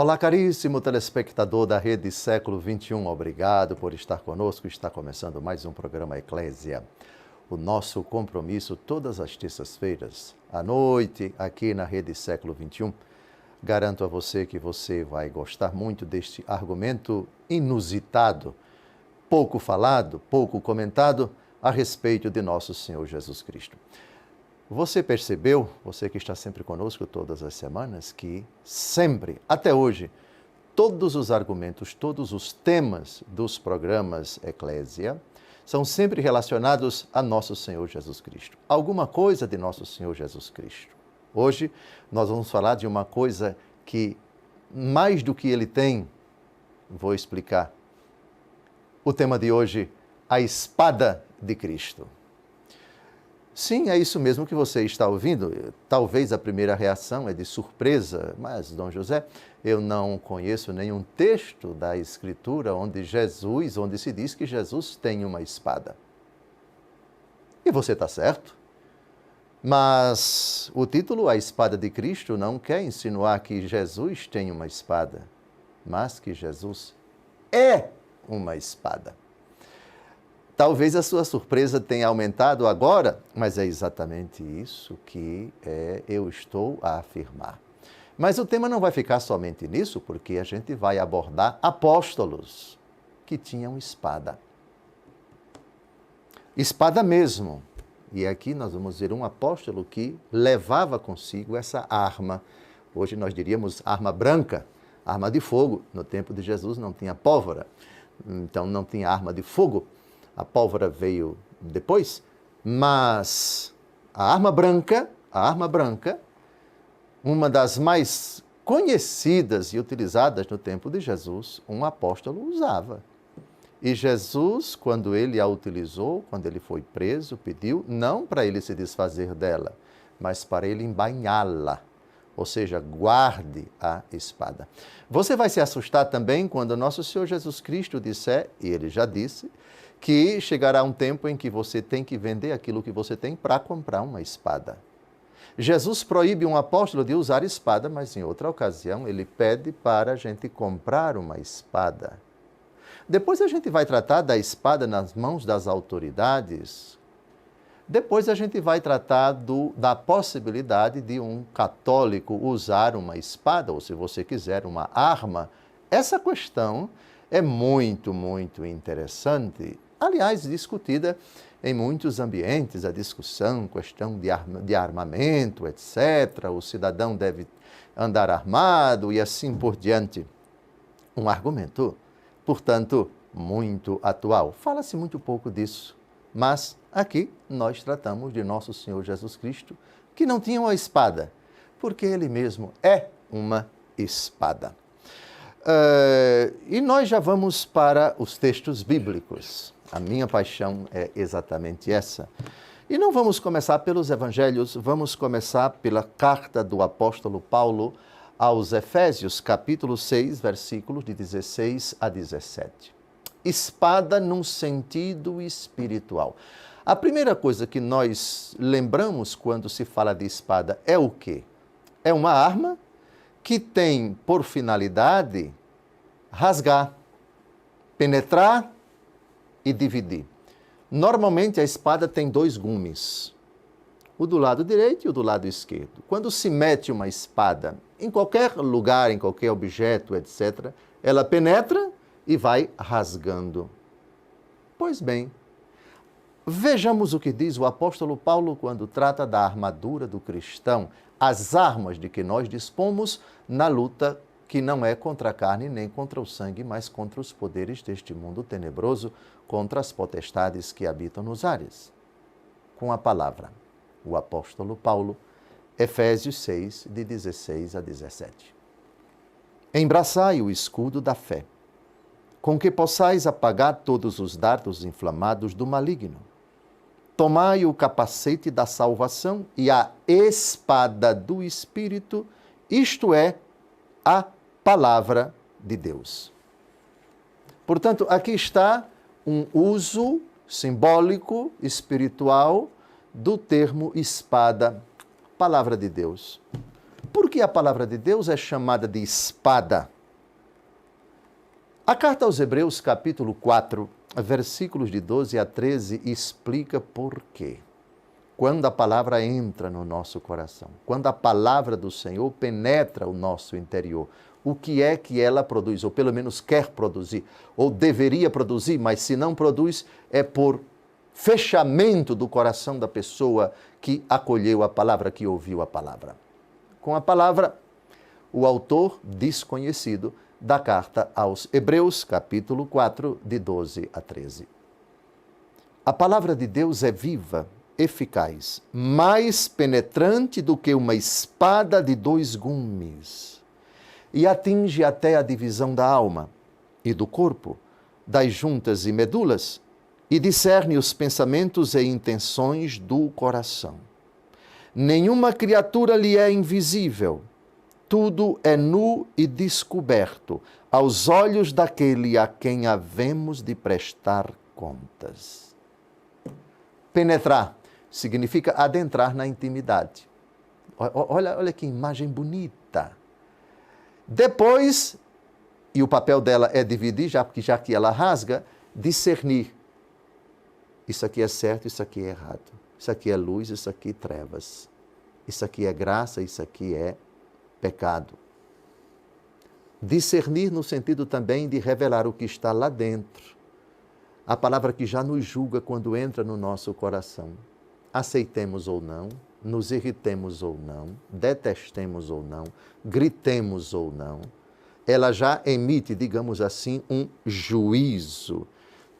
Olá, caríssimo telespectador da Rede Século XXI, obrigado por estar conosco. Está começando mais um programa Eclésia. O nosso compromisso todas as terças-feiras, à noite, aqui na Rede Século XXI. Garanto a você que você vai gostar muito deste argumento inusitado, pouco falado, pouco comentado, a respeito de nosso Senhor Jesus Cristo. Você percebeu, você que está sempre conosco todas as semanas, que sempre, até hoje, todos os argumentos, todos os temas dos programas Eclésia são sempre relacionados a nosso Senhor Jesus Cristo. Alguma coisa de nosso Senhor Jesus Cristo. Hoje nós vamos falar de uma coisa que, mais do que ele tem, vou explicar. O tema de hoje, a espada de Cristo. Sim, é isso mesmo que você está ouvindo. Talvez a primeira reação é de surpresa, mas, Dom José, eu não conheço nenhum texto da Escritura onde se diz que Jesus tem uma espada. E você está certo. Mas o título, A Espada de Cristo, não quer insinuar que Jesus tem uma espada, mas que Jesus é uma espada. Talvez a sua surpresa tenha aumentado agora, mas é exatamente isso que eu estou a afirmar. Mas o tema não vai ficar somente nisso, porque a gente vai abordar apóstolos que tinham espada. Espada mesmo. E aqui nós vamos ver um apóstolo que levava consigo essa arma. Hoje nós diríamos arma branca, arma de fogo. No tempo de Jesus não tinha pólvora, então não tinha arma de fogo. A pólvora veio depois, mas a arma branca, uma das mais conhecidas e utilizadas no tempo de Jesus, um apóstolo usava. E Jesus, quando ele a utilizou, quando ele foi preso, pediu não para ele se desfazer dela, mas para ele embainhá-la, ou seja, guarde a espada. Você vai se assustar também quando nosso Senhor Jesus Cristo disser, e ele já disse, que chegará um tempo em que você tem que vender aquilo que você tem para comprar uma espada. Jesus proíbe um apóstolo de usar espada, mas em outra ocasião ele pede para a gente comprar uma espada. Depois a gente vai tratar da espada nas mãos das autoridades. Depois a gente vai tratar da possibilidade de um católico usar uma espada, ou se você quiser, uma arma. Essa questão é muito, muito interessante. Aliás, discutida em muitos ambientes, a discussão, questão de armamento, etc. O cidadão deve andar armado e assim por diante. Um argumento, portanto, muito atual. Fala-se muito pouco disso, mas aqui nós tratamos de nosso Senhor Jesus Cristo, que não tinha uma espada, porque ele mesmo é uma espada. E nós já vamos para os textos bíblicos. A minha paixão é exatamente essa. E não vamos começar pelos evangelhos, vamos começar pela carta do apóstolo Paulo aos Efésios, capítulo 6, versículos de 16 a 17. Espada num sentido espiritual. A primeira coisa que nós lembramos quando se fala de espada é o quê? É uma arma que tem por finalidade rasgar, penetrar e dividir. Normalmente a espada tem dois gumes, o do lado direito e o do lado esquerdo. Quando se mete uma espada em qualquer lugar, em qualquer objeto, etc., ela penetra e vai rasgando. Pois bem, vejamos o que diz o apóstolo Paulo quando trata da armadura do cristão, as armas de que nós dispomos na luta que não é contra a carne nem contra o sangue, mas contra os poderes deste mundo tenebroso, contra as potestades que habitam nos ares. Com a palavra, o apóstolo Paulo, Efésios 6, de 16 a 17. Embraçai o escudo da fé, com que possais apagar todos os dardos inflamados do maligno. Tomai o capacete da salvação e a espada do Espírito, isto é, a palavra de Deus. Portanto, aqui está um uso simbólico, espiritual, do termo espada, palavra de Deus. Por que a palavra de Deus é chamada de espada? A carta aos Hebreus, capítulo 4, versículos de 12 a 13, explica por quê. Quando a palavra entra no nosso coração, quando a palavra do Senhor penetra o nosso interior, o que é que ela produz, ou pelo menos quer produzir, ou deveria produzir, mas se não produz, é por fechamento do coração da pessoa que acolheu a palavra, que ouviu a palavra. Com a palavra, o autor desconhecido da carta aos Hebreus, capítulo 4, de 12 a 13. A palavra de Deus é viva, eficaz, mais penetrante do que uma espada de 2 gumes, e atinge até a divisão da alma e do corpo, das juntas e medulas, e discerne os pensamentos e intenções do coração. Nenhuma criatura lhe é invisível, tudo é nu e descoberto aos olhos daquele a quem havemos de prestar contas. Penetrar significa adentrar na intimidade. Olha que imagem bonita. Depois, e o papel dela é dividir, já que ela rasga, discernir. Isso aqui é certo, isso aqui é errado. Isso aqui é luz, isso aqui é trevas. Isso aqui é graça, isso aqui é pecado. Discernir no sentido também de revelar o que está lá dentro. A palavra que já nos julga quando entra no nosso coração. Aceitemos ou não, nos irritemos ou não, detestemos ou não, gritemos ou não, ela já emite, digamos assim, um juízo.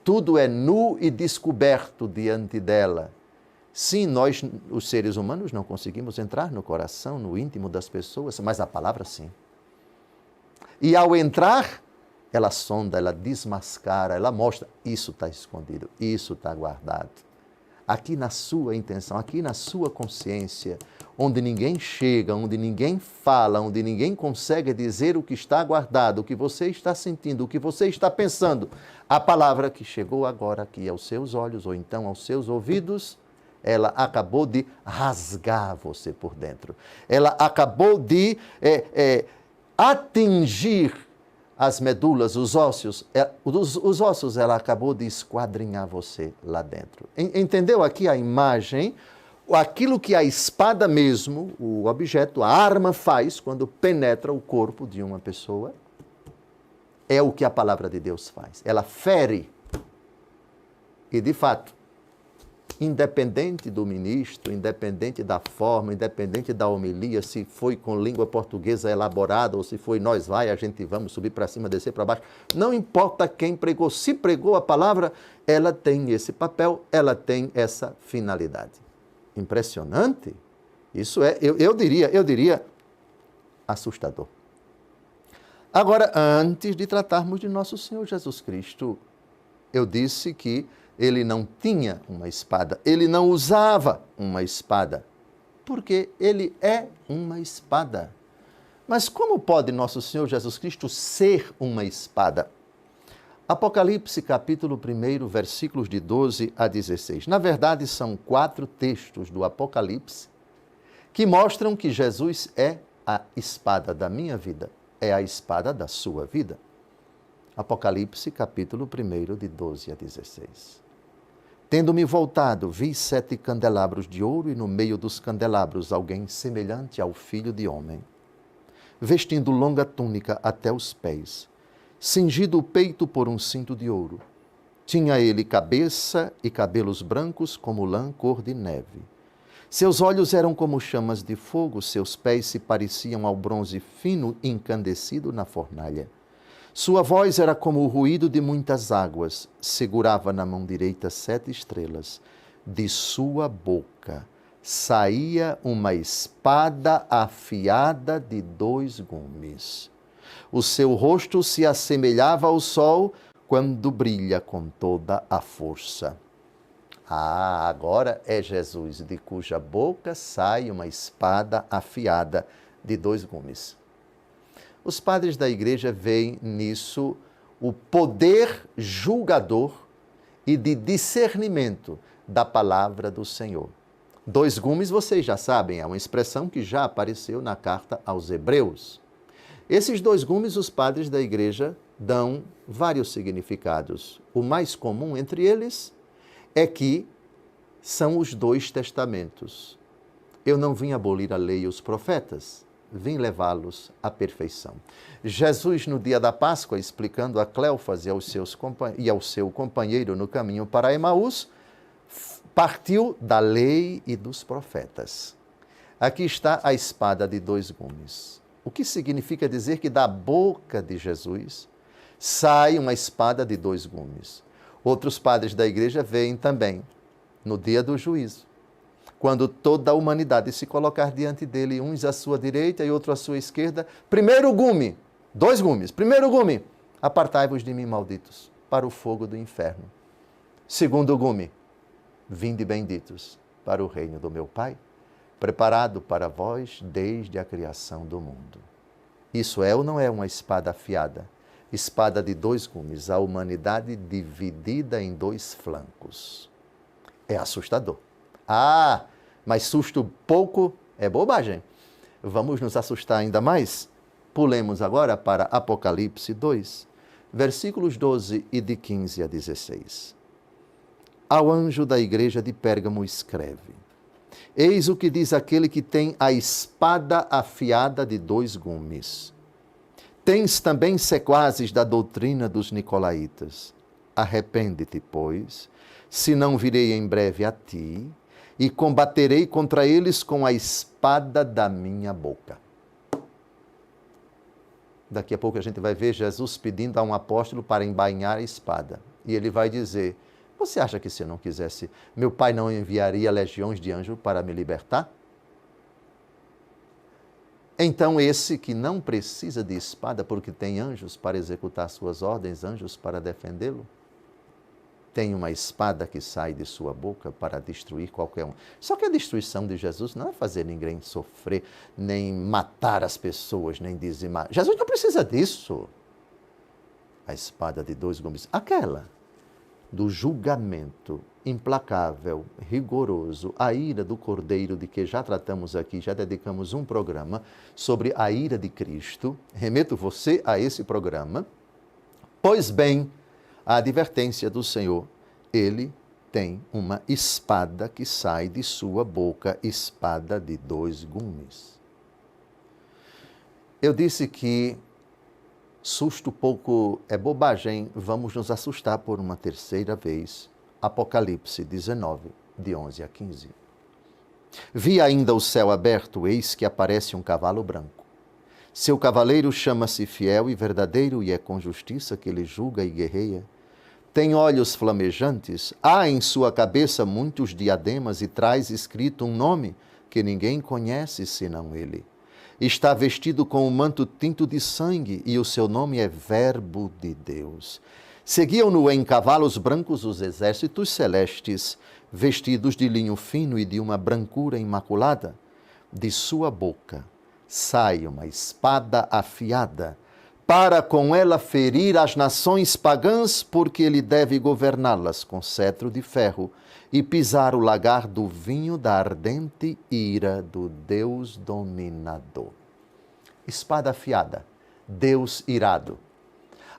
Tudo é nu e descoberto diante dela. Sim, nós, os seres humanos, não conseguimos entrar no coração, no íntimo das pessoas, mas a palavra sim. E ao entrar, ela sonda, ela desmascara, ela mostra, isso está escondido, isso está guardado. Aqui na sua intenção, aqui na sua consciência, onde ninguém chega, onde ninguém fala, onde ninguém consegue dizer o que está guardado, o que você está sentindo, o que você está pensando, a palavra que chegou agora aqui aos seus olhos ou então aos seus ouvidos, ela acabou de rasgar você por dentro. Ela acabou de atingir as medulas, os ossos, ela acabou de esquadrinhar você lá dentro. Entendeu aqui a imagem? Aquilo que a espada mesmo, o objeto, a arma faz quando penetra o corpo de uma pessoa, é o que a palavra de Deus faz. Ela fere. E, de fato, independente do ministro, independente da forma, independente da homilia, se foi com língua portuguesa elaborada ou se foi nós vai, a gente vamos subir para cima, descer para baixo, não importa quem pregou, se pregou a palavra, ela tem esse papel, ela tem essa finalidade. Impressionante? Isso é, eu diria, assustador. Agora, antes de tratarmos de nosso Senhor Jesus Cristo, eu disse que ele não tinha uma espada, ele não usava uma espada, porque ele é uma espada. Mas como pode nosso Senhor Jesus Cristo ser uma espada? Apocalipse, capítulo 1, versículos de 12 a 16. Na verdade, são 4 textos do Apocalipse que mostram que Jesus é a espada da minha vida, é a espada da sua vida. Apocalipse, capítulo 1, de 12 a 16. Tendo-me voltado, vi 7 candelabros de ouro e no meio dos candelabros alguém semelhante ao Filho de Homem, vestindo longa túnica até os pés, cingido o peito por um cinto de ouro. Tinha ele cabeça e cabelos brancos como lã cor de neve. Seus olhos eram como chamas de fogo, seus pés se pareciam ao bronze fino incandescido na fornalha. Sua voz era como o ruído de muitas águas, segurava na mão direita 7 estrelas. De sua boca saía uma espada afiada de 2 gumes. O seu rosto se assemelhava ao sol quando brilha com toda a força. Ah, agora é Jesus, de cuja boca sai uma espada afiada de 2 gumes. Os padres da igreja veem nisso o poder julgador e de discernimento da palavra do Senhor. Dois gumes, vocês já sabem, é uma expressão que já apareceu na carta aos Hebreus. Esses dois gumes, os padres da igreja dão vários significados. O mais comum entre eles é que são os dois testamentos. Eu não vim abolir a lei e os profetas, vim levá-los à perfeição. Jesus, no dia da Páscoa, explicando a Cleófas e ao seu companheiro no caminho para Emaús, partiu da lei e dos profetas. Aqui está a espada de dois gumes. O que significa dizer que da boca de Jesus sai uma espada de dois gumes. Outros padres da igreja veem também, no dia do juízo, quando toda a humanidade se colocar diante dele, uns à sua direita e outros à sua esquerda, primeiro gume, dois gumes, primeiro gume, apartai-vos de mim, malditos, para o fogo do inferno. Segundo gume, vinde benditos para o reino do meu Pai, preparado para vós desde a criação do mundo. Isso é ou não é uma espada afiada? Espada de dois gumes, a humanidade dividida em dois flancos. É assustador. Ah, mas susto pouco é bobagem. Vamos nos assustar ainda mais? Pulemos agora para Apocalipse 2, versículos 12 e de 15 a 16. Ao anjo da igreja de Pérgamo escreve: Eis o que diz aquele que tem a espada afiada de dois gumes. Tens também sequazes da doutrina dos nicolaítas. Arrepende-te, pois, senão virei em breve a ti e combaterei contra eles com a espada da minha boca. Daqui a pouco a gente vai ver Jesus pedindo a um apóstolo para embainhar a espada. E ele vai dizer: você acha que se eu não quisesse, meu Pai não enviaria legiões de anjos para me libertar? Então esse que não precisa de espada porque tem anjos para executar suas ordens, anjos para defendê-lo, tem uma espada que sai de sua boca para destruir qualquer um. Só que a destruição de Jesus não é fazer ninguém sofrer, nem matar as pessoas, nem dizimar. Jesus não precisa disso. A espada de dois gumes, aquela do julgamento implacável, rigoroso, a ira do Cordeiro, de que já tratamos aqui, já dedicamos um programa sobre a ira de Cristo. Remeto você a esse programa. Pois bem, a advertência do Senhor, ele tem uma espada que sai de sua boca, espada de dois gumes. Eu disse que susto pouco é bobagem, vamos nos assustar por uma terceira vez. Apocalipse 19, de 11 a 15. Vi ainda o céu aberto, eis que aparece um cavalo branco. Seu cavaleiro chama-se Fiel e Verdadeiro, e é com justiça que ele julga e guerreia. Tem olhos flamejantes, há em sua cabeça muitos diademas e traz escrito um nome que ninguém conhece senão ele. Está vestido com um manto tinto de sangue e o seu nome é Verbo de Deus. Seguiam-no em cavalos brancos os exércitos celestes, vestidos de linho fino e de uma brancura imaculada. De sua boca sai uma espada afiada, para com ela ferir as nações pagãs, porque ele deve governá-las com cetro de ferro e pisar o lagar do vinho da ardente ira do Deus dominador. Espada afiada, Deus irado.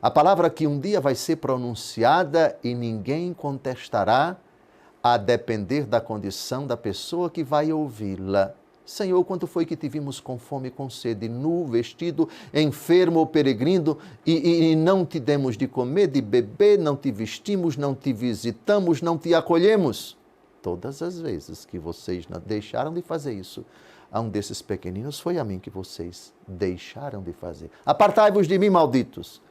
A palavra que um dia vai ser pronunciada e ninguém contestará, a depender da condição da pessoa que vai ouvi-la. Senhor, quanto foi que te vimos com fome e com sede, nu, vestido, enfermo ou peregrino, e não te demos de comer, de beber, não te vestimos, não te visitamos, não te acolhemos? Todas as vezes que vocês não deixaram de fazer isso, a um desses pequeninos, foi a mim que vocês deixaram de fazer. Apartai-vos de mim, malditos.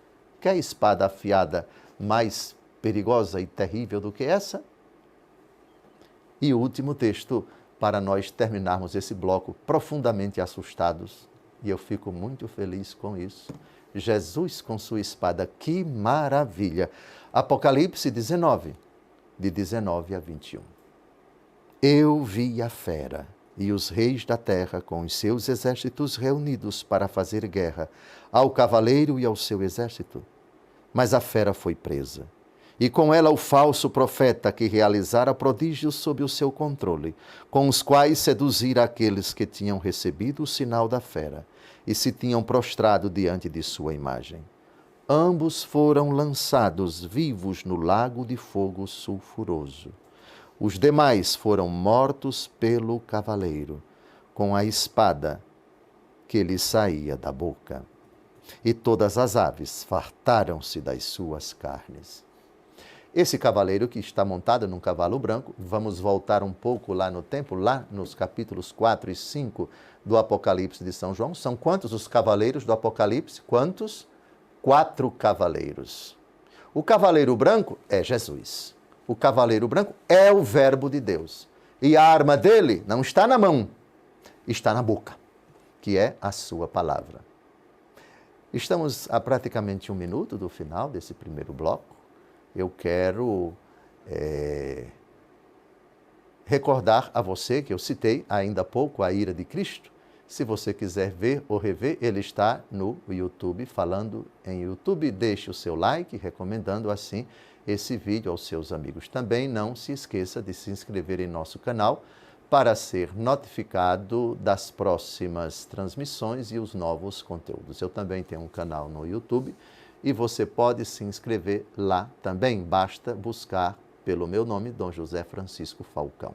Quer espada afiada mais perigosa e terrível do que essa? E o último texto, para nós terminarmos esse bloco profundamente assustados, e eu fico muito feliz com isso. Jesus com sua espada, que maravilha! Apocalipse 19, de 19 a 21. Eu vi a fera e os reis da terra com os seus exércitos reunidos para fazer guerra ao cavaleiro e ao seu exército. Mas a fera foi presa, e com ela o falso profeta que realizara prodígios sob o seu controle, com os quais seduzira aqueles que tinham recebido o sinal da fera e se tinham prostrado diante de sua imagem. Ambos foram lançados vivos no lago de fogo sulfuroso. Os demais foram mortos pelo cavaleiro, com a espada que lhe saía da boca. E todas as aves fartaram-se das suas carnes. Esse cavaleiro que está montado num cavalo branco, vamos voltar um pouco lá no tempo, lá nos capítulos 4 e 5 do Apocalipse de São João. São quantos os cavaleiros do Apocalipse? Quantos? 4 cavaleiros. O cavaleiro branco é Jesus. O cavaleiro branco é o Verbo de Deus. E a arma dele não está na mão, está na boca, que é a sua palavra. Estamos a praticamente 1 minuto do final desse primeiro bloco. Eu quero recordar a você que eu citei ainda há pouco a ira de Cristo. Se você quiser ver ou rever, ele está no YouTube, falando em YouTube. Deixe o seu like, recomendando assim esse vídeo aos seus amigos. Também não se esqueça de se inscrever em nosso canal para ser notificado das próximas transmissões e os novos conteúdos. Eu também tenho um canal no YouTube e você pode se inscrever lá também. Basta buscar pelo meu nome, Dom José Francisco Falcão.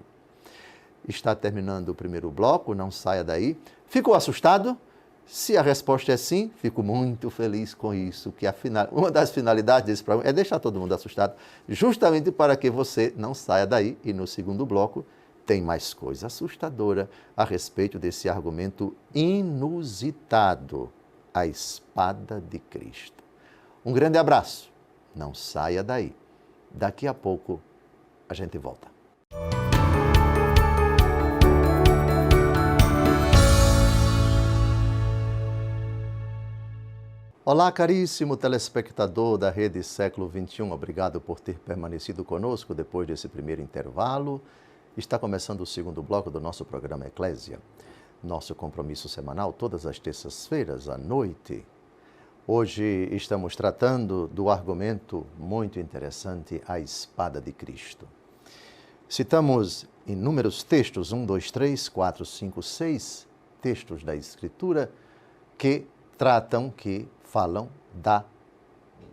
Está terminando o primeiro bloco, não saia daí. Ficou assustado? Se a resposta é sim, fico muito feliz com isso, que uma das finalidades desse programa é deixar todo mundo assustado, justamente para que você não saia daí. E no segundo bloco tem mais coisa assustadora a respeito desse argumento inusitado, a espada de Cristo. Um grande abraço, não saia daí. Daqui a pouco a gente volta. Olá, caríssimo telespectador da Rede Século XXI. Obrigado por ter permanecido conosco depois desse primeiro intervalo. Está começando o segundo bloco do nosso programa Eclésia, nosso compromisso semanal, todas as terças-feiras à noite. Hoje estamos tratando do argumento muito interessante, a espada de Cristo. Citamos inúmeros textos, 1, 2, 3, 4, 5, 6 textos da Escritura que falam da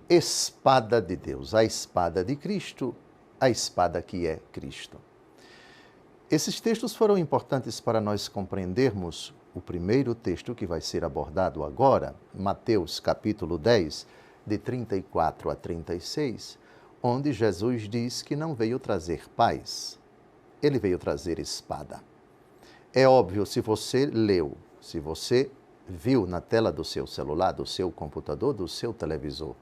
espada de Deus, a espada de Cristo, a espada que é Cristo. Esses textos foram importantes para nós compreendermos o primeiro texto que vai ser abordado agora, Mateus capítulo 10, de 34 a 36, onde Jesus diz que não veio trazer paz, ele veio trazer espada. É óbvio, se você leu, se você viu na tela do seu celular, do seu computador, do seu televisor,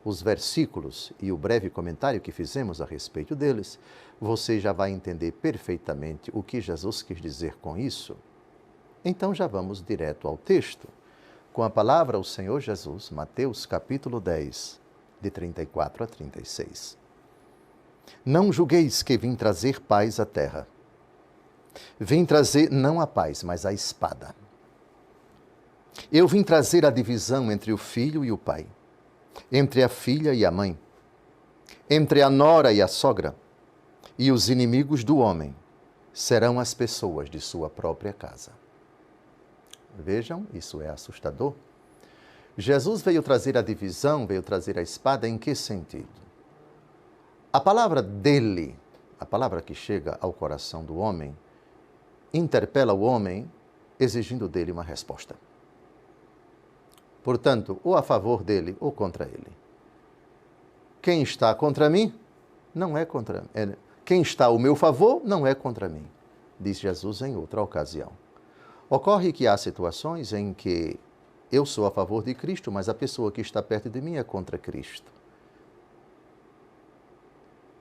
os versículos e o breve comentário que fizemos a respeito deles, você já vai entender perfeitamente o que Jesus quis dizer com isso. Então já vamos direto ao texto. Com a palavra, o Senhor Jesus, Mateus capítulo 10, de 34 a 36. Não julgueis que vim trazer paz à terra. Vim trazer não a paz, mas a espada. Eu vim trazer a divisão entre o filho e o pai, entre a filha e a mãe, entre a nora e a sogra, e os inimigos do homem serão as pessoas de sua própria casa. Vejam, isso é assustador. Jesus veio trazer a divisão, veio trazer a espada em que sentido? A palavra dele, a palavra que chega ao coração do homem, interpela o homem exigindo dele uma resposta. Portanto, ou a favor dele ou contra ele. Quem está contra mim, não é contra mim. Quem está ao meu favor, não é contra mim, diz Jesus em outra ocasião. Ocorre que há situações em que eu sou a favor de Cristo, mas a pessoa que está perto de mim é contra Cristo.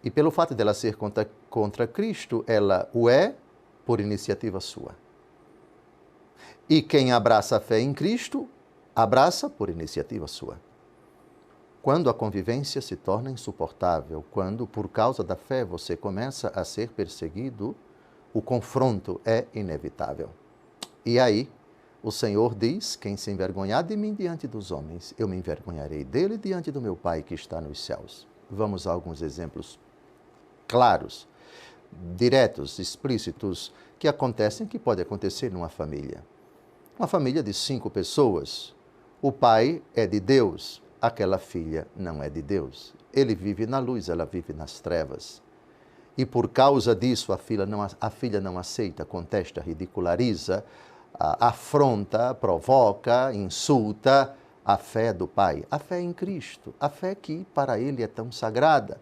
E pelo fato dela ser contra Cristo, ela o é por iniciativa sua. E quem abraça a fé em Cristo, abraça por iniciativa sua. Quando a convivência se torna insuportável, quando por causa da fé você começa a ser perseguido, o confronto é inevitável. E aí, o Senhor diz, quem se envergonhar de mim diante dos homens, eu me envergonharei dele diante do meu Pai que está nos céus. Vamos a alguns exemplos claros, diretos, explícitos, que acontecem, que pode acontecer numa família. Uma família de 5 pessoas. O pai é de Deus, aquela filha não é de Deus. Ele vive na luz, ela vive nas trevas. E por causa disso a filha não aceita, contesta, ridiculariza, afronta, provoca, insulta a fé do pai, a fé em Cristo, a fé que para ele é tão sagrada.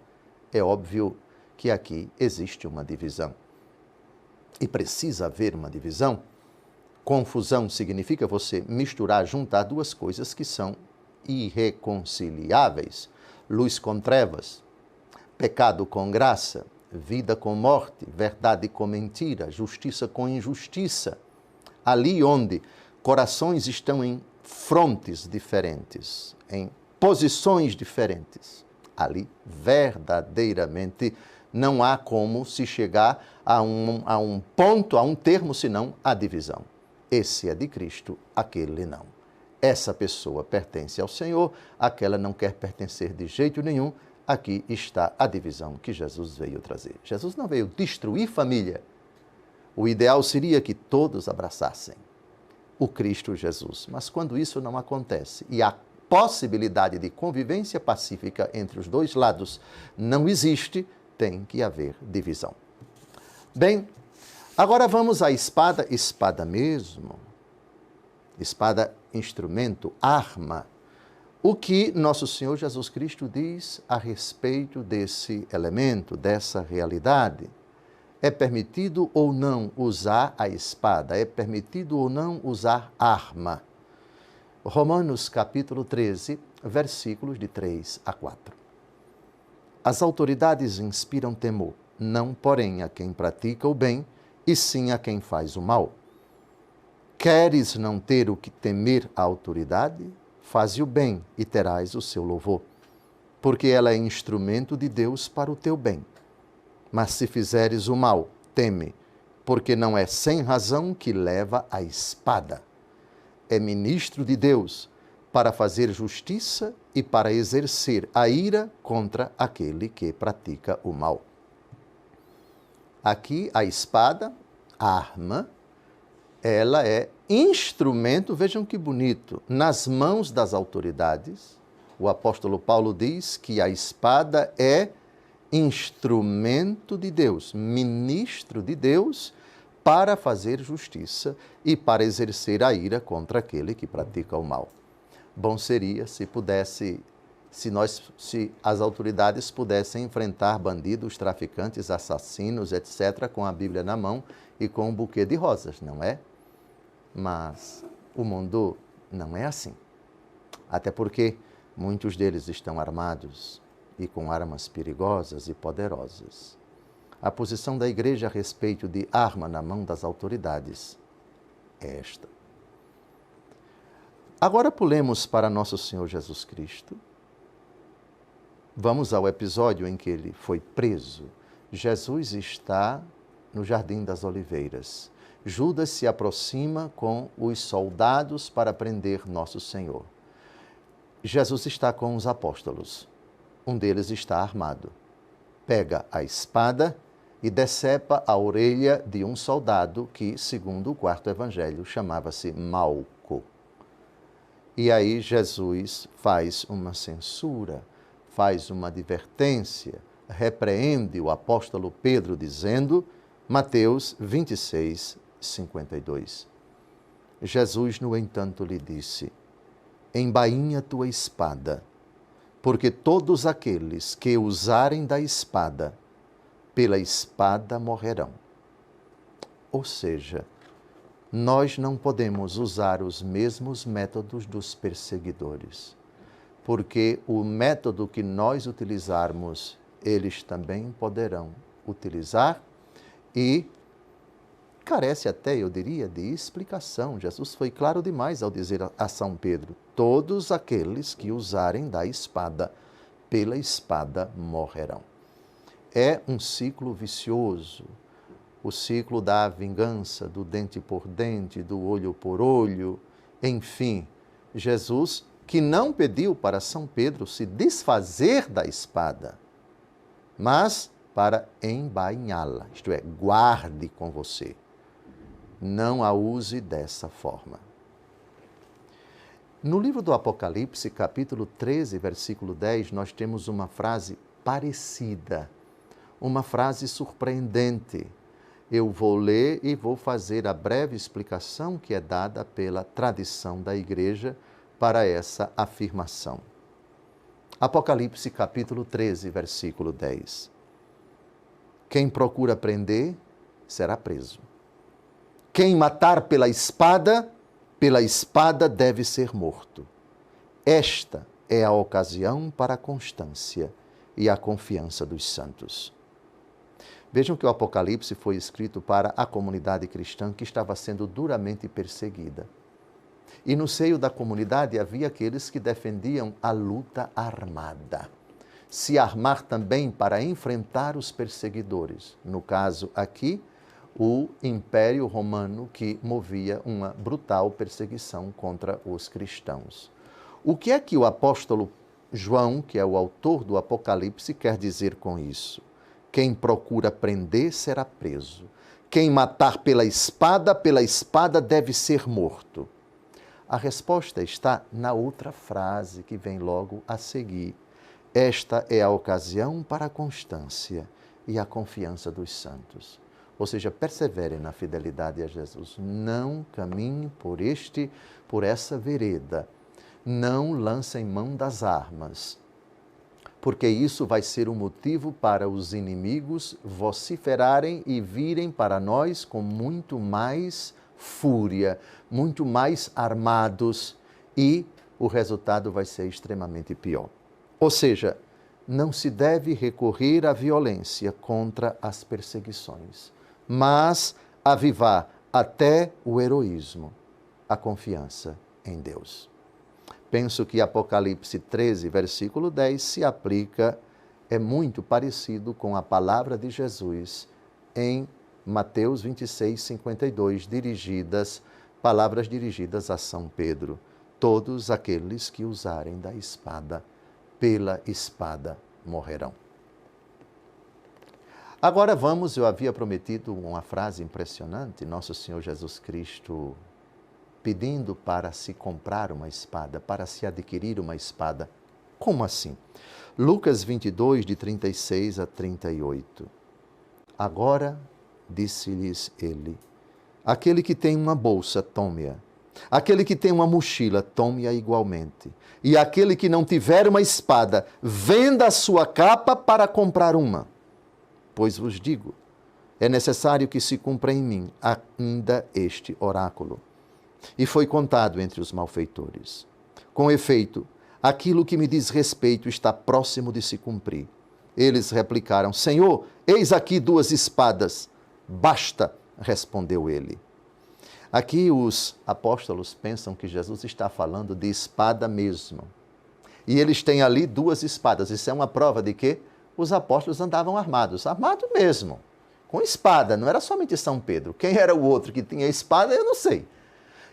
É óbvio que aqui existe uma divisão. E precisa haver uma divisão. Confusão significa você misturar, juntar duas coisas que são irreconciliáveis. Luz com trevas, pecado com graça, vida com morte, verdade com mentira, justiça com injustiça. Ali onde corações estão em frontes diferentes, em posições diferentes, ali verdadeiramente não há como se chegar a um ponto, a um termo, senão a divisão. Esse é de Cristo, aquele não. Essa pessoa pertence ao Senhor, aquela não quer pertencer de jeito nenhum. Aqui está a divisão que Jesus veio trazer. Jesus não veio destruir família. O ideal seria que todos abraçassem o Cristo Jesus. Mas quando isso não acontece e a possibilidade de convivência pacífica entre os dois lados não existe, tem que haver divisão. Bem, agora vamos à espada, espada mesmo. Espada, instrumento, arma. O que nosso Senhor Jesus Cristo diz a respeito desse elemento, dessa realidade? É permitido ou não usar a espada? É permitido ou não usar arma? Romanos capítulo 13, versículos de 3 a 4. As autoridades inspiram temor, não, porém, a quem pratica o bem, e sim a quem faz o mal. Queres não ter o que temer a autoridade? Faze o bem e terás o seu louvor, porque ela é instrumento de Deus para o teu bem. Mas se fizeres o mal, teme, porque não é sem razão que leva a espada. É ministro de Deus para fazer justiça e para exercer a ira contra aquele que pratica o mal. Aqui a espada, a arma, ela é instrumento, vejam que bonito, nas mãos das autoridades. O apóstolo Paulo diz que a espada é instrumento de Deus, ministro de Deus, para fazer justiça e para exercer a ira contra aquele que pratica o mal. Bom seria se as autoridades pudessem enfrentar bandidos, traficantes, assassinos, etc., com a Bíblia na mão e com um buquê de rosas, não é? Mas o mundo não é assim. Até porque muitos deles estão armados e com armas perigosas e poderosas. A posição da igreja a respeito de arma na mão das autoridades é esta. Agora pulemos para nosso Senhor Jesus Cristo. Vamos ao episódio em que ele foi preso. Jesus está no Jardim das Oliveiras. Judas se aproxima com os soldados para prender nosso Senhor. Jesus está com os apóstolos. Um deles está armado. Pega a espada e decepa a orelha de um soldado que, segundo o quarto evangelho, chamava-se Malco. E aí Jesus faz uma censura, faz uma advertência, repreende o apóstolo Pedro dizendo, Mateus 26, 52. Jesus, no entanto, lhe disse, embainha tua espada, porque todos aqueles que usarem da espada, pela espada morrerão. Ou seja, nós não podemos usar os mesmos métodos dos perseguidores, porque o método que nós utilizarmos, eles também poderão utilizar e carece até, eu diria, de explicação. Jesus foi claro demais ao dizer a São Pedro, todos aqueles que usarem da espada, pela espada morrerão. É um ciclo vicioso, o ciclo da vingança, do dente por dente, do olho por olho, enfim, Jesus que não pediu para São Pedro se desfazer da espada, mas para embainhá-la, isto é, guarde com você. Não a use dessa forma. No livro do Apocalipse, capítulo 13, versículo 10, nós temos uma frase parecida, uma frase surpreendente. Eu vou ler e vou fazer a breve explicação que é dada pela tradição da Igreja para essa afirmação. Apocalipse, capítulo 13, versículo 10. Quem procura prender, será preso. Quem matar pela espada deve ser morto. Esta é a ocasião para a constância e a confiança dos santos. Vejam que o Apocalipse foi escrito para a comunidade cristã que estava sendo duramente perseguida. E no seio da comunidade havia aqueles que defendiam a luta armada. Se armar também para enfrentar os perseguidores. No caso aqui, o Império Romano que movia uma brutal perseguição contra os cristãos. O que é que o apóstolo João, que é o autor do Apocalipse, quer dizer com isso? Quem procura prender será preso. Quem matar pela espada deve ser morto. A resposta está na outra frase que vem logo a seguir. Esta é a ocasião para a constância e a confiança dos santos. Ou seja, perseverem na fidelidade a Jesus. Não caminhem por essa vereda. Não lancem mão das armas. Porque isso vai ser um motivo para os inimigos vociferarem e virem para nós com muito mais fúria, muito mais armados, e o resultado vai ser extremamente pior. Ou seja, não se deve recorrer à violência contra as perseguições, mas avivar até o heroísmo, a confiança em Deus. Penso que Apocalipse 13, versículo 10, se aplica, é muito parecido com a palavra de Jesus em Mateus 26, 52, palavras dirigidas a São Pedro. Todos aqueles que usarem da espada, pela espada morrerão. Agora eu havia prometido uma frase impressionante, Nosso Senhor Jesus Cristo pedindo para se comprar uma espada, para se adquirir uma espada. Como assim? Lucas 22, de 36 a 38. Agora, disse-lhes ele, aquele que tem uma bolsa, tome-a. Aquele que tem uma mochila, tome-a igualmente. E aquele que não tiver uma espada, venda a sua capa para comprar uma. Pois vos digo, é necessário que se cumpra em mim ainda este oráculo. E foi contado entre os malfeitores. Com efeito, aquilo que me diz respeito está próximo de se cumprir. Eles replicaram, Senhor, eis aqui 2 espadas. Basta, respondeu ele. Aqui os apóstolos pensam que Jesus está falando de espada mesmo. E eles têm ali 2 espadas. Isso é uma prova de que os apóstolos andavam armados mesmo, com espada. Não era somente São Pedro. Quem era o outro que tinha espada, eu não sei.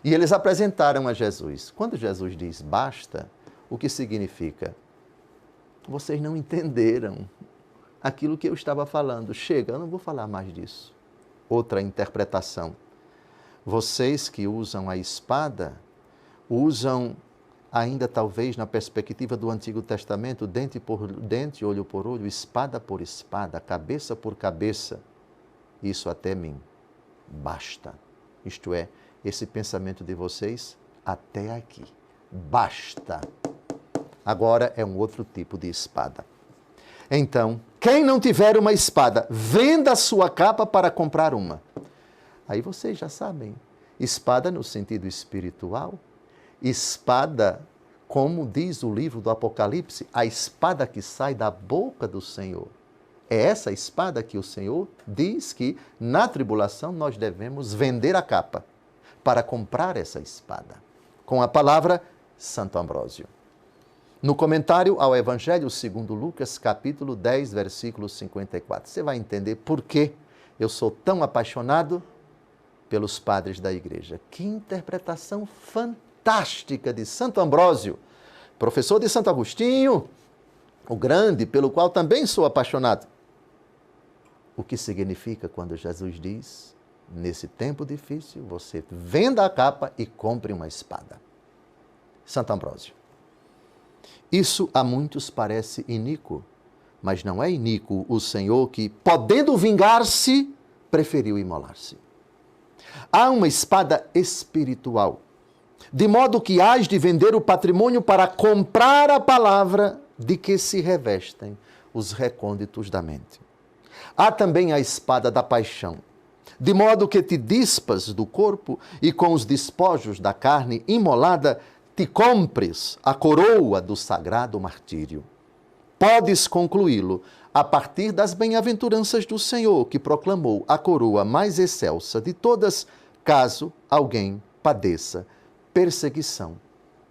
E eles apresentaram a Jesus. Quando Jesus diz basta, o que significa? Vocês não entenderam aquilo que eu estava falando. Chega, eu não vou falar mais disso. Outra interpretação. Vocês que usam a espada, usam ainda talvez na perspectiva do Antigo Testamento, dente por dente, olho por olho, espada por espada, cabeça por cabeça. Isso até mim basta. Isto é, esse pensamento de vocês até aqui. Basta. Agora é um outro tipo de espada. Então, quem não tiver uma espada, venda a sua capa para comprar uma. Aí vocês já sabem, espada no sentido espiritual, espada, como diz o livro do Apocalipse, a espada que sai da boca do Senhor. É essa espada que o Senhor diz que na tribulação nós devemos vender a capa para comprar essa espada. Com a palavra Santo Ambrósio. No comentário ao Evangelho segundo Lucas, capítulo 10, versículo 54. Você vai entender por que eu sou tão apaixonado pelos padres da igreja. Que interpretação fantástica de Santo Ambrósio professor de Santo Agostinho, o grande, pelo qual também sou apaixonado. O que significa quando Jesus diz, nesse tempo difícil, você venda a capa e compre uma espada. Santo Ambrósio. Isso a muitos parece iníquo, mas não é iníquo o Senhor que, podendo vingar-se, preferiu imolar-se. Há uma espada espiritual, de modo que hás de vender o patrimônio para comprar a palavra de que se revestem os recônditos da mente. Há também a espada da paixão, de modo que te dispas do corpo e com os despojos da carne imolada te compres a coroa do sagrado martírio. Podes concluí-lo a partir das bem-aventuranças do Senhor, que proclamou a coroa mais excelsa de todas, caso alguém padeça perseguição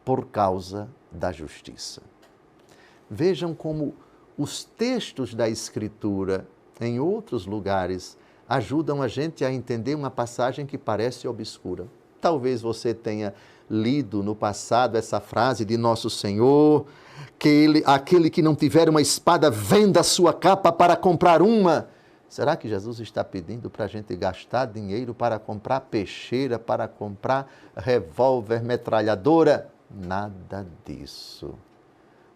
por causa da justiça. Vejam como os textos da Escritura, em outros lugares, ajudam a gente a entender uma passagem que parece obscura. Talvez você tenha lido no passado essa frase de Nosso Senhor, que aquele que não tiver uma espada, venda a sua capa para comprar uma. Será que Jesus está pedindo para a gente gastar dinheiro para comprar peixeira, para comprar revólver, metralhadora? Nada disso.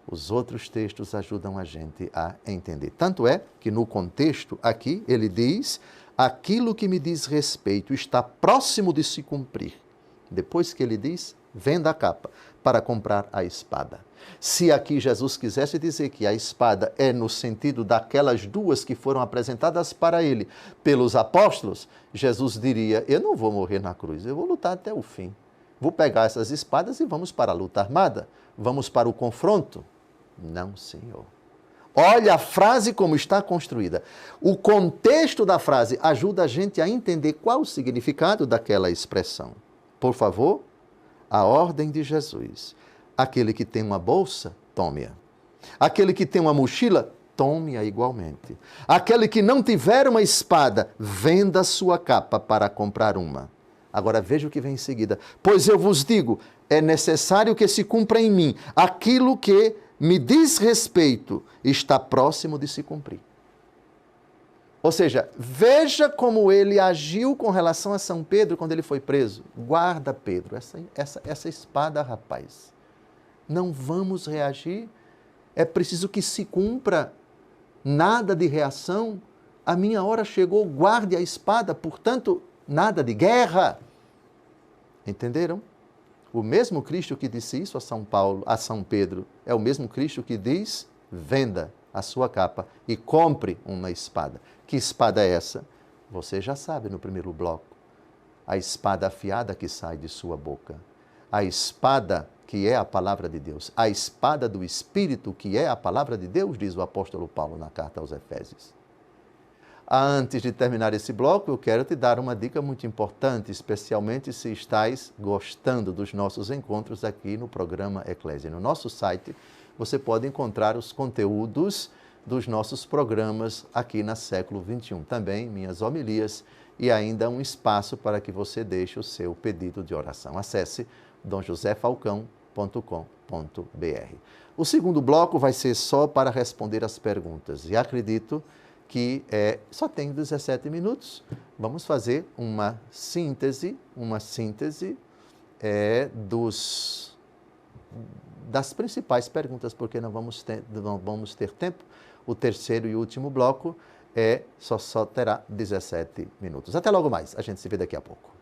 Os outros textos ajudam a gente a entender. Tanto é que no contexto aqui ele diz, aquilo que me diz respeito está próximo de se cumprir. Depois que ele diz, venda a capa para comprar a espada. Se aqui Jesus quisesse dizer que a espada é no sentido daquelas duas que foram apresentadas para ele pelos apóstolos, Jesus diria, eu não vou morrer na cruz, eu vou lutar até o fim. Vou pegar essas espadas e vamos para a luta armada, vamos para o confronto. Não, Senhor. Olha a frase como está construída. O contexto da frase ajuda a gente a entender qual o significado daquela expressão. Por favor, a ordem de Jesus. Aquele que tem uma bolsa, tome-a. Aquele que tem uma mochila, tome-a igualmente. Aquele que não tiver uma espada, venda a sua capa para comprar uma. Agora veja o que vem em seguida. Pois eu vos digo, é necessário que se cumpra em mim aquilo que me diz respeito, está próximo de se cumprir. Ou seja, veja como ele agiu com relação a São Pedro quando ele foi preso. Guarda, Pedro, essa espada, rapaz. Não vamos reagir. É preciso que se cumpra. Nada de reação. A minha hora chegou, guarde a espada. Portanto, nada de guerra. Entenderam? O mesmo Cristo que disse isso a São Pedro, é o mesmo Cristo que diz, venda a sua capa e compre uma espada. Que espada é essa? Você já sabe no primeiro bloco. A espada afiada que sai de sua boca. A espada que é a palavra de Deus. A espada do Espírito que é a palavra de Deus, diz o apóstolo Paulo na carta aos Efésios. Antes de terminar esse bloco, eu quero te dar uma dica muito importante, especialmente se estás gostando dos nossos encontros aqui no programa Eclésia. No nosso site, você pode encontrar os conteúdos dos nossos programas aqui na Século XXI. Também minhas homilias e ainda um espaço para que você deixe o seu pedido de oração. Acesse domjosefalcão.com.br. O segundo bloco vai ser só para responder as perguntas. E acredito que só tem 17 minutos. Vamos fazer uma síntese das principais perguntas, porque não vamos ter tempo. O terceiro e último bloco só terá 17 minutos. Até logo mais, a gente se vê daqui a pouco.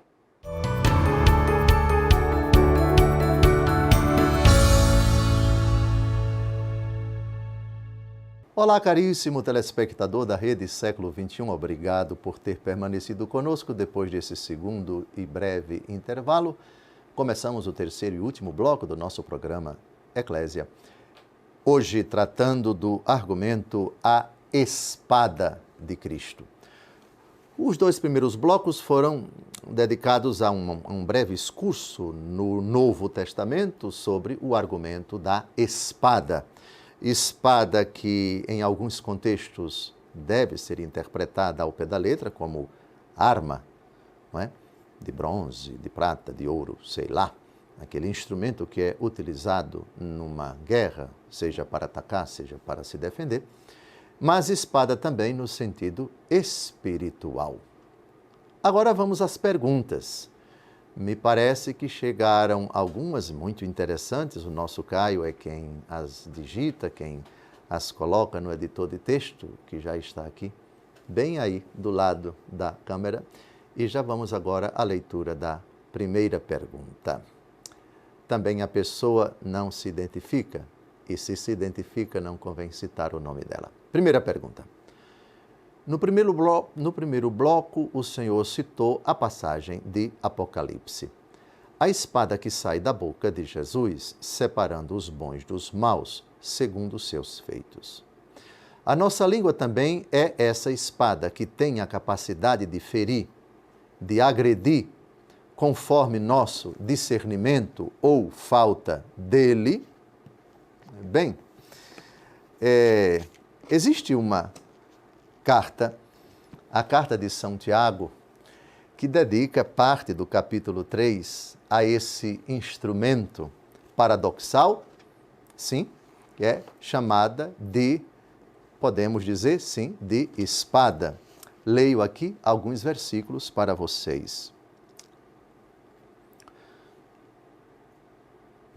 Olá, caríssimo telespectador da Rede Século XXI, obrigado por ter permanecido conosco depois desse segundo e breve intervalo. Começamos o terceiro e último bloco do nosso programa Eclésia. Hoje tratando do argumento A Espada de Cristo. Os dois primeiros blocos foram dedicados a um breve excurso no Novo Testamento sobre o argumento da espada. Espada que, em alguns contextos, deve ser interpretada ao pé da letra como arma, não é? De bronze, de prata, de ouro, sei lá. aquele instrumento que é utilizado numa guerra, seja para atacar, seja para se defender, mas espada também no sentido espiritual. Agora vamos às perguntas. Me parece que chegaram algumas muito interessantes. O nosso Caio é quem as digita, quem as coloca no editor de texto, que já está aqui, bem aí do lado da câmera. E já vamos agora à leitura da primeira pergunta. Também a pessoa não se identifica, e se identifica, não convém citar o nome dela. Primeira pergunta. No primeiro bloco, o Senhor citou a passagem de Apocalipse. A espada que sai da boca de Jesus, separando os bons dos maus, segundo os seus feitos. A nossa língua também é essa espada que tem a capacidade de ferir, de agredir, conforme nosso discernimento ou falta dele. Bem, existe uma carta, a carta de São Tiago, que dedica parte do capítulo 3 a esse instrumento paradoxal, sim, que é chamada de, podemos dizer, sim, de espada. Leio aqui alguns versículos para vocês.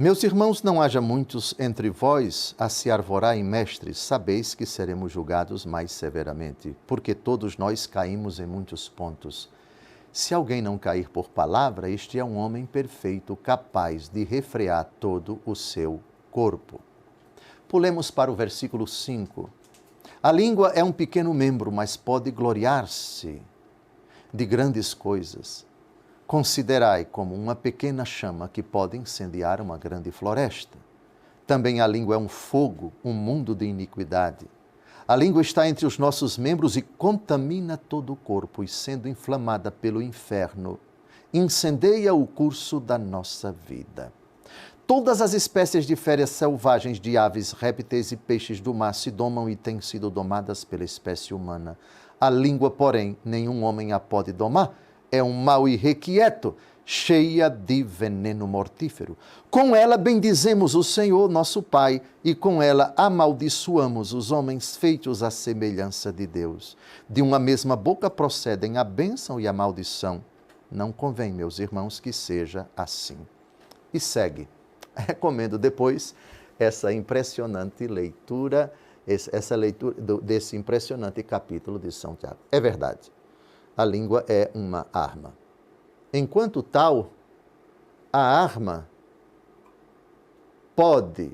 Meus irmãos, não haja muitos entre vós a se arvorar em mestres, sabeis que seremos julgados mais severamente, porque todos nós caímos em muitos pontos. Se alguém não cair por palavra, este é um homem perfeito, capaz de refrear todo o seu corpo. Pulemos para o versículo 5. A língua é um pequeno membro, mas pode gloriar-se de grandes coisas. Considerai como uma pequena chama que pode incendiar uma grande floresta. Também a língua é um fogo, um mundo de iniquidade. A língua está entre os nossos membros e contamina todo o corpo, e sendo inflamada pelo inferno, incendeia o curso da nossa vida. Todas as espécies de feras selvagens, de aves, répteis e peixes do mar se domam e têm sido domadas pela espécie humana. A língua, porém, nenhum homem a pode domar. É um mal irrequieto, cheia de veneno mortífero. Com ela bendizemos o Senhor, nosso Pai, e com ela amaldiçoamos os homens feitos à semelhança de Deus. De uma mesma boca procedem a bênção e a maldição. Não convém, meus irmãos, que seja assim. E segue. Recomendo depois essa impressionante leitura, essa leitura desse impressionante capítulo de São Tiago. É verdade. A língua é uma arma. Enquanto tal, a arma pode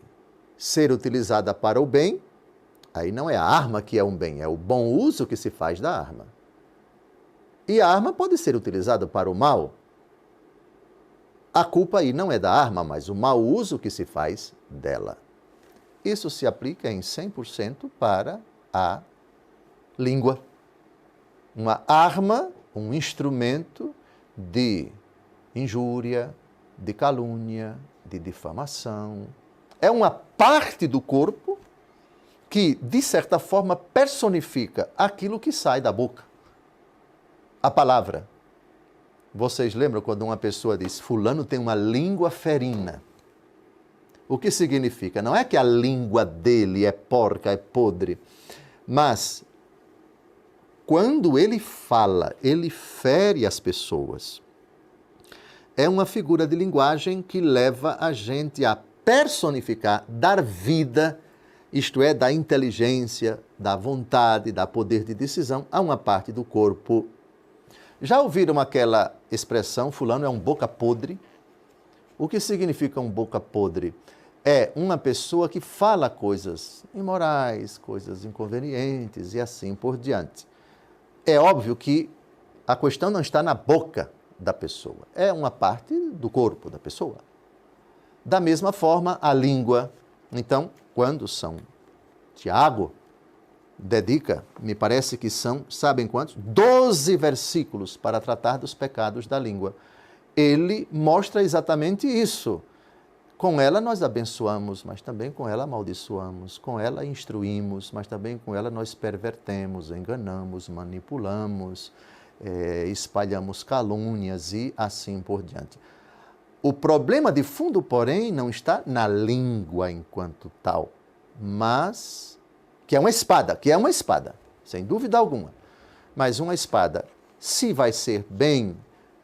ser utilizada para o bem, aí não é a arma que é um bem, é o bom uso que se faz da arma. E a arma pode ser utilizada para o mal. A culpa aí não é da arma, mas o mau uso que se faz dela. Isso se aplica em 100% para a língua. Uma arma, um instrumento de injúria, de calúnia, de difamação. É uma parte do corpo que, de certa forma, personifica aquilo que sai da boca. A palavra. Vocês lembram quando uma pessoa diz, fulano tem uma língua ferina? O que significa? Não é que a língua dele é porca, é podre, mas quando ele fala, ele fere as pessoas. É uma figura de linguagem que leva a gente a personificar, dar vida, isto é, da inteligência, da vontade, da poder de decisão a uma parte do corpo. Já ouviram aquela expressão, fulano é um boca podre? O que significa um boca podre? É uma pessoa que fala coisas imorais, coisas inconvenientes e assim por diante. É óbvio que a questão não está na boca da pessoa, é uma parte do corpo da pessoa. Da mesma forma, a língua. Então, quando São Tiago dedica, me parece que são, sabem quantos? 12 versículos para tratar dos pecados da língua. Ele mostra exatamente isso. Com ela nós abençoamos, mas também com ela amaldiçoamos. Com ela instruímos, mas também com ela nós pervertemos, enganamos, manipulamos, espalhamos calúnias e assim por diante. O problema de fundo, porém, não está na língua enquanto tal, mas que é uma espada, sem dúvida alguma. Mas uma espada, se vai ser bem,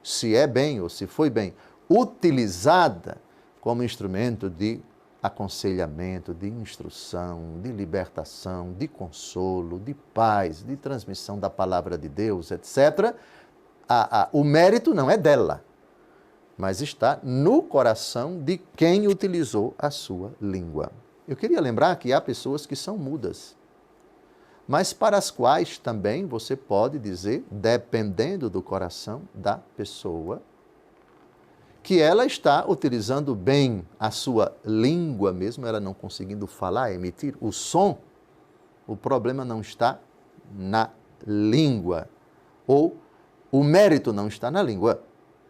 se é bem ou se foi bem utilizada como instrumento de aconselhamento, de instrução, de libertação, de consolo, de paz, de transmissão da palavra de Deus, etc., o mérito não é dela, mas está no coração de quem utilizou a sua língua. Eu queria lembrar que há pessoas que são mudas, mas para as quais também você pode dizer, dependendo do coração da pessoa, que ela está utilizando bem a sua língua, mesmo ela não conseguindo falar, emitir o som. O problema não está na língua, ou o mérito não está na língua,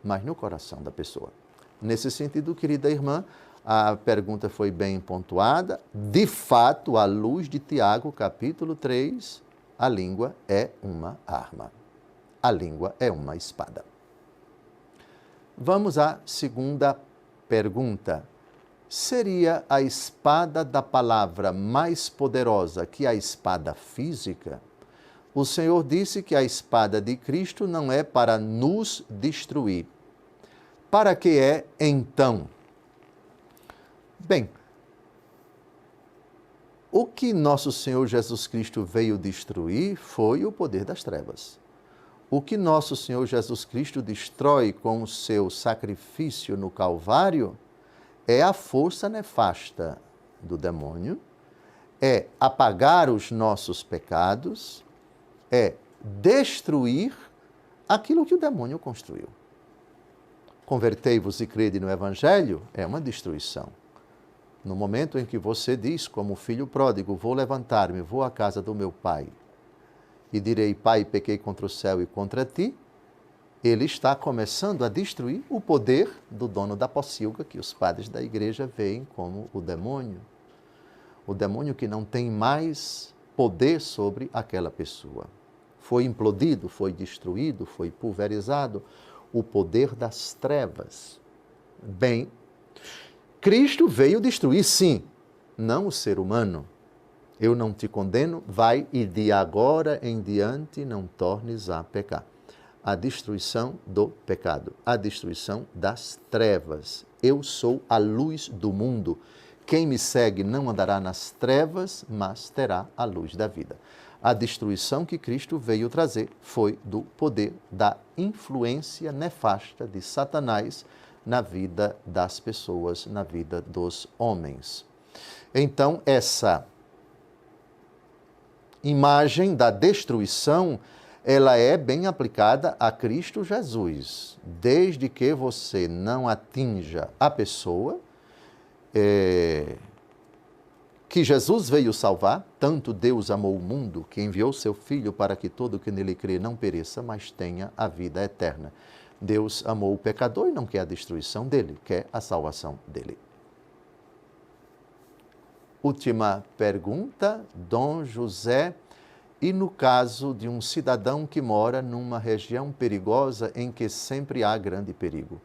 mas no coração da pessoa. Nesse sentido, querida irmã, a pergunta foi bem pontuada. De fato, à luz de Tiago, capítulo 3, a língua é uma arma. A língua é uma espada. Vamos à segunda pergunta. Seria a espada da palavra mais poderosa que a espada física? O Senhor disse que a espada de Cristo não é para nos destruir. Para que é, então? Bem, o que nosso Senhor Jesus Cristo veio destruir foi o poder das trevas. O que nosso Senhor Jesus Cristo destrói com o seu sacrifício no Calvário é a força nefasta do demônio, é apagar os nossos pecados, é destruir aquilo que o demônio construiu. Convertei-vos e crede no Evangelho é uma destruição. No momento em que você diz, como filho pródigo, vou levantar-me, vou à casa do meu pai, e direi, Pai, pequei contra o céu e contra ti, ele está começando a destruir o poder do dono da pocilga, que os padres da igreja veem como o demônio. O demônio que não tem mais poder sobre aquela pessoa. Foi implodido, foi destruído, foi pulverizado o poder das trevas. Bem, Cristo veio destruir, sim, não o ser humano. Eu não te condeno, vai e de agora em diante não tornes a pecar. A destruição do pecado, a destruição das trevas. Eu sou a luz do mundo. Quem me segue não andará nas trevas, mas terá a luz da vida. A destruição que Cristo veio trazer foi do poder da influência nefasta de Satanás na vida das pessoas, na vida dos homens. Então, essa imagem da destruição, ela é bem aplicada a Cristo Jesus. Desde que você não atinja a pessoa que Jesus veio salvar, tanto Deus amou o mundo que enviou seu Filho para que todo que nele crê não pereça, mas tenha a vida eterna. Deus amou o pecador e não quer a destruição dele, quer a salvação dele. Última pergunta, Dom José. E no caso de um cidadão que mora numa região perigosa em que sempre há grande perigo,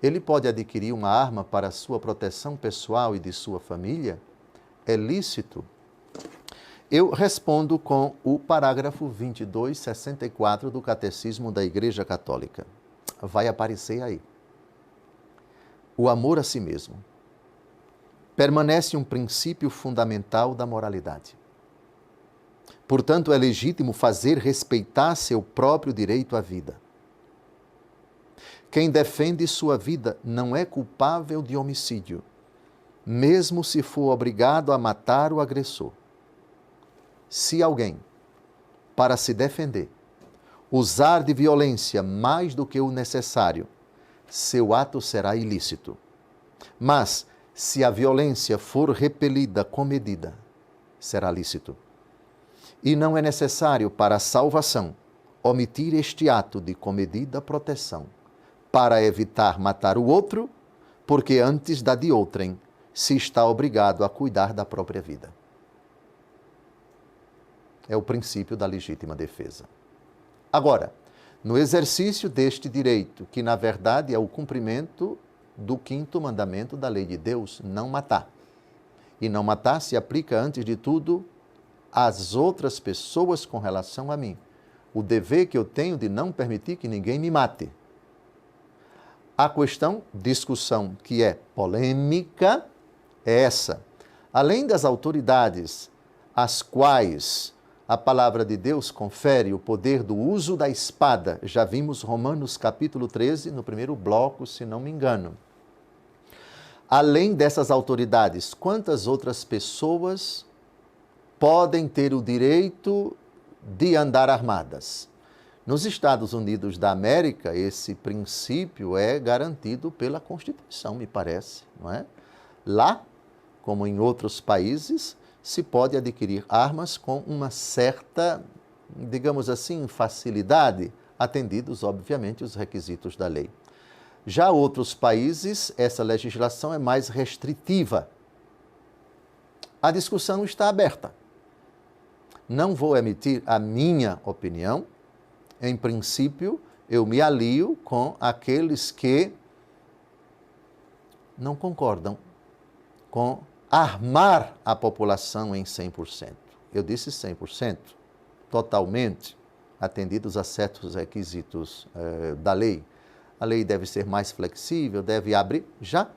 ele pode adquirir uma arma para sua proteção pessoal e de sua família? É lícito? Eu respondo com o parágrafo 2264 do Catecismo da Igreja Católica. Vai aparecer aí. O amor a si mesmo permanece um princípio fundamental da moralidade. Portanto, é legítimo fazer respeitar seu próprio direito à vida. Quem defende sua vida não é culpável de homicídio, mesmo se for obrigado a matar o agressor. Se alguém, para se defender, usar de violência mais do que o necessário, seu ato será ilícito. Mas, se a violência for repelida com medida, será lícito. E não é necessário para a salvação omitir este ato de comedida proteção, para evitar matar o outro, porque antes da de outrem se está obrigado a cuidar da própria vida. É o princípio da legítima defesa. Agora, no exercício deste direito, que na verdade é o cumprimento do quinto mandamento da lei de Deus, não matar. E não matar se aplica, antes de tudo, às outras pessoas com relação a mim. O dever que eu tenho de não permitir que ninguém me mate. A discussão que é polêmica, é essa. Além das autoridades às quais a palavra de Deus confere o poder do uso da espada, já vimos Romanos capítulo 13, no primeiro bloco, se não me engano. Além dessas autoridades, quantas outras pessoas podem ter o direito de andar armadas? Nos Estados Unidos da América, esse princípio é garantido pela Constituição, me parece, não é? Lá, como em outros países, se pode adquirir armas com uma certa, digamos assim, facilidade, atendidos, obviamente, os requisitos da lei. Já outros países, essa legislação é mais restritiva. A discussão está aberta. Não vou emitir a minha opinião. Em princípio, eu me alio com aqueles que não concordam com armar a população em 100%. Eu disse 100%, totalmente, atendidos a certos requisitos da lei. A lei deve ser mais flexível, deve abrir. Já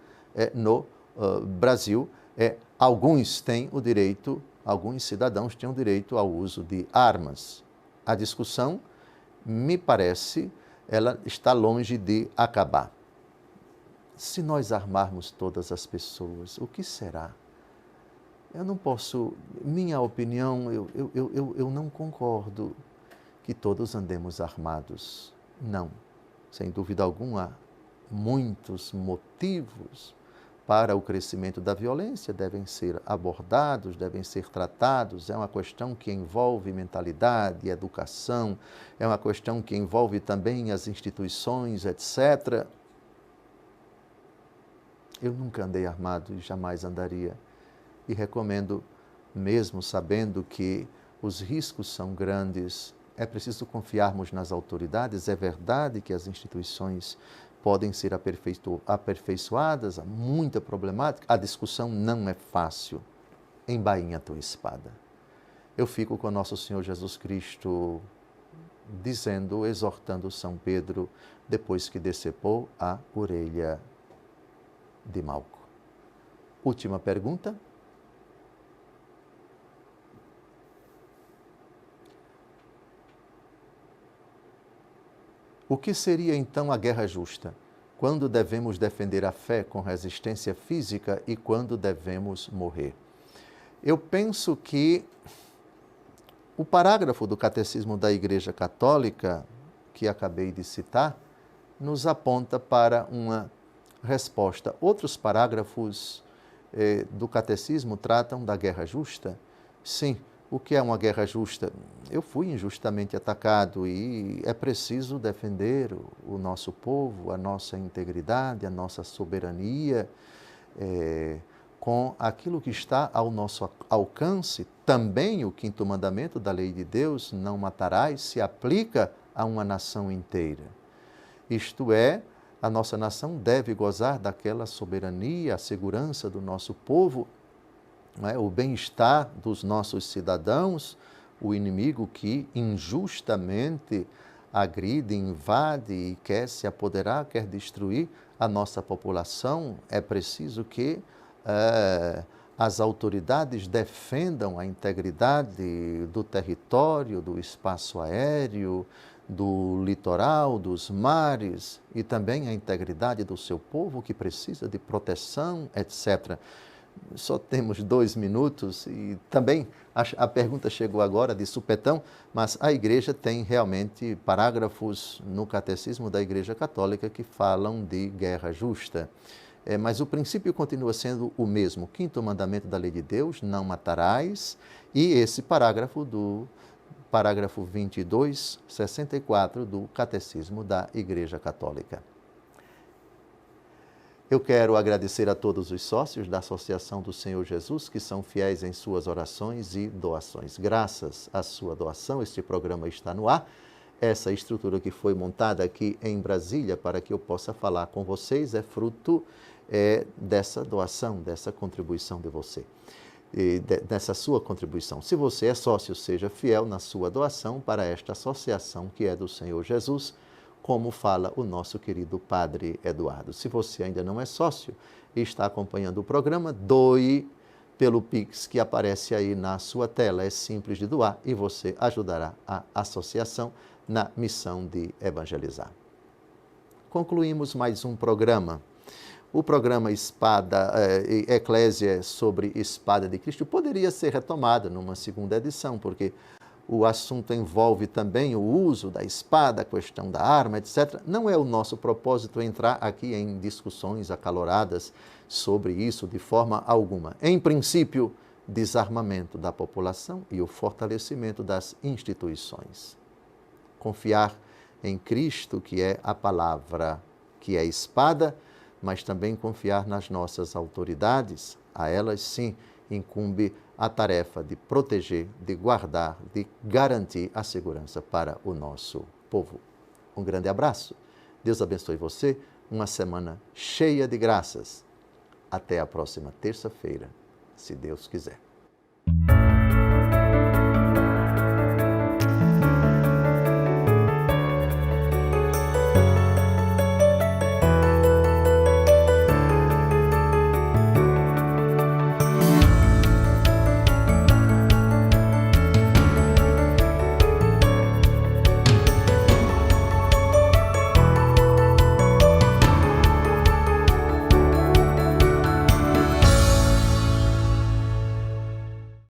no Brasil, alguns têm o direito, alguns cidadãos têm o direito ao uso de armas. A discussão, me parece, ela está longe de acabar. Se nós armarmos todas as pessoas, o que será? Eu não posso, minha opinião, eu não concordo que todos andemos armados. Não, sem dúvida alguma, muitos motivos para o crescimento da violência devem ser abordados, devem ser tratados. É uma questão que envolve mentalidade, educação, é uma questão que envolve também as instituições, etc. Eu nunca andei armado e jamais andaria. E recomendo, mesmo sabendo que os riscos são grandes, é preciso confiarmos nas autoridades. É verdade que as instituições podem ser aperfeiçoadas, há muita problemática. A discussão não é fácil. Embainha a tua espada. Eu fico com nosso Senhor Jesus Cristo dizendo, exortando São Pedro, depois que decepou a orelha de Malco. Última pergunta. O que seria então a guerra justa? Quando devemos defender a fé com resistência física e quando devemos morrer? Eu penso que o parágrafo do Catecismo da Igreja Católica, que acabei de citar, nos aponta para uma resposta. Outros parágrafos do Catecismo tratam da guerra justa. Sim. O que é uma guerra justa? Eu fui injustamente atacado e é preciso defender o nosso povo, a nossa integridade, a nossa soberania, com aquilo que está ao nosso alcance. Também o quinto mandamento da lei de Deus, não matarás, se aplica a uma nação inteira. Isto é, a nossa nação deve gozar daquela soberania, a segurança do nosso povo, o bem-estar dos nossos cidadãos. O inimigo que injustamente agride, invade e quer se apoderar, quer destruir a nossa população, é preciso que as autoridades defendam a integridade do território, do espaço aéreo, do litoral, dos mares e também a integridade do seu povo que precisa de proteção, etc. Só temos 2 minutos e também a pergunta chegou agora de supetão, mas a Igreja tem realmente parágrafos no Catecismo da Igreja Católica que falam de guerra justa. Mas o princípio continua sendo o mesmo. Quinto mandamento da lei de Deus, não matarás, e esse parágrafo do parágrafo 22, 64 do Catecismo da Igreja Católica. Eu quero agradecer a todos os sócios da Associação do Senhor Jesus que são fiéis em suas orações e doações. Graças à sua doação, este programa está no ar. essa estrutura que foi montada aqui em Brasília para que eu possa falar com vocês é fruto dessa doação, dessa contribuição de você, dessa sua contribuição. Se você é sócio, seja fiel na sua doação para esta associação que é do Senhor Jesus, como fala o nosso querido Padre Eduardo. Se você ainda não é sócio e está acompanhando o programa, doe pelo Pix que aparece aí na sua tela. É simples de doar e você ajudará a associação na missão de evangelizar. Concluímos mais um programa. O programa Eclésia sobre Espada de Cristo poderia ser retomado numa segunda edição, porque o assunto envolve também o uso da espada, a questão da arma, etc. Não é o nosso propósito entrar aqui em discussões acaloradas sobre isso de forma alguma. Em princípio, desarmamento da população e o fortalecimento das instituições. Confiar em Cristo, que é a palavra, que é a espada, mas também confiar nas nossas autoridades. A elas, sim, incumbe a tarefa de proteger, de guardar, de garantir a segurança para o nosso povo. Um grande abraço. Deus abençoe você. Uma semana cheia de graças. Até a próxima terça-feira, se Deus quiser.